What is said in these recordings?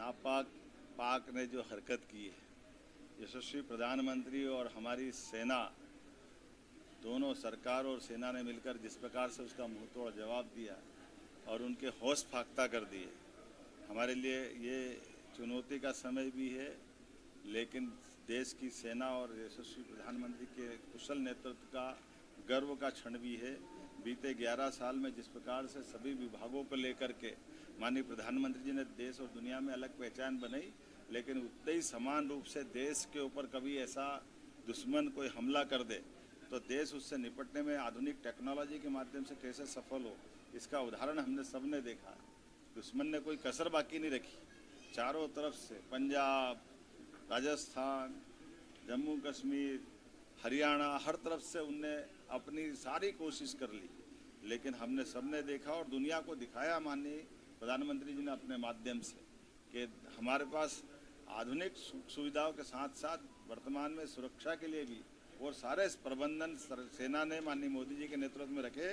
नापाक पाक ने जो हरकत की है, यशस्वी प्रधानमंत्री और हमारी सेना, दोनों सरकार और सेना ने मिलकर जिस प्रकार से उसका मुंह तोड़ जवाब दिया और उनके होश फाख्ता कर दिए, हमारे लिए ये चुनौती का समय भी है, लेकिन देश की सेना और यशस्वी प्रधानमंत्री के कुशल नेतृत्व का गर्व का क्षण भी है। बीते 11 साल में जिस प्रकार से सभी विभागों को लेकर के माननीय प्रधानमंत्री जी ने देश और दुनिया में अलग पहचान बनाई, लेकिन उतने ही समान रूप से देश के ऊपर कभी ऐसा दुश्मन कोई हमला कर दे तो देश उससे निपटने में आधुनिक टेक्नोलॉजी के माध्यम से कैसे सफल हो, इसका उदाहरण हमने सबने देखा। दुश्मन ने कोई कसर बाकी नहीं रखी, चारों तरफ से पंजाब, राजस्थान, जम्मू कश्मीर, हरियाणा, हर तरफ से उनने अपनी सारी कोशिश कर ली, लेकिन हमने सबने देखा और दुनिया को दिखाया माननीय प्रधानमंत्री जी ने अपने माध्यम से कि हमारे पास आधुनिक सुविधाओं के साथ साथ वर्तमान में सुरक्षा के लिए भी और सारे प्रबंधन सेना ने माननीय मोदी जी के नेतृत्व में रखे,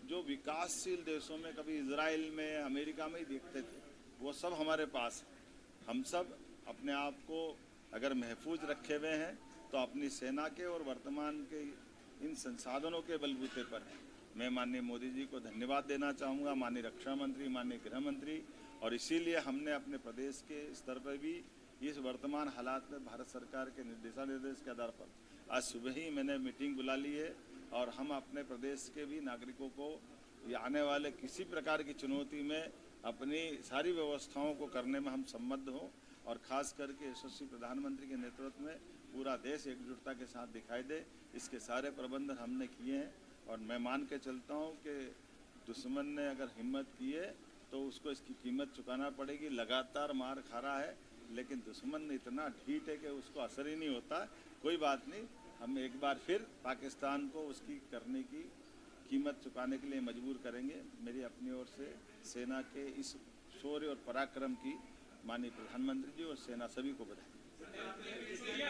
जो विकासशील देशों में कभी इजराइल में, अमेरिका में ही देखते थे, वो सब हमारे पास है। हम सब अपने आप को अगर महफूज रखे हुए हैं तो अपनी सेना के और वर्तमान के इन संसाधनों के बलबूते पर हैं। मैं माननीय मोदी जी को धन्यवाद देना चाहूँगा, माननीय रक्षा मंत्री, माननीय गृह मंत्री, और इसीलिए हमने अपने प्रदेश के स्तर पर भी इस वर्तमान हालात में भारत सरकार के दिशा निर्देश के आधार पर आज सुबह ही मैंने मीटिंग बुला ली है और हम अपने प्रदेश के भी नागरिकों को ये आने वाले किसी प्रकार की चुनौती में अपनी सारी व्यवस्थाओं को करने में हम सम्मत हों, और ख़ास करके यशस्वी प्रधानमंत्री के नेतृत्व में पूरा देश एकजुटता के साथ दिखाई दे, इसके सारे प्रबंध हमने किए हैं। और मैं मान के चलता हूँ कि दुश्मन ने अगर हिम्मत की है तो उसको इसकी कीमत चुकाना पड़ेगी। लगातार मार खा रहा है, लेकिन दुश्मन इतना ढीठ है कि उसको असर ही नहीं होता। कोई बात नहीं, हम एक बार फिर पाकिस्तान को उसकी करने की कीमत चुकाने के लिए मजबूर करेंगे। मेरी अपनी ओर से सेना के इस शौर्य और पराक्रम की माननीय प्रधानमंत्री जी और सेना सभी को बधाई।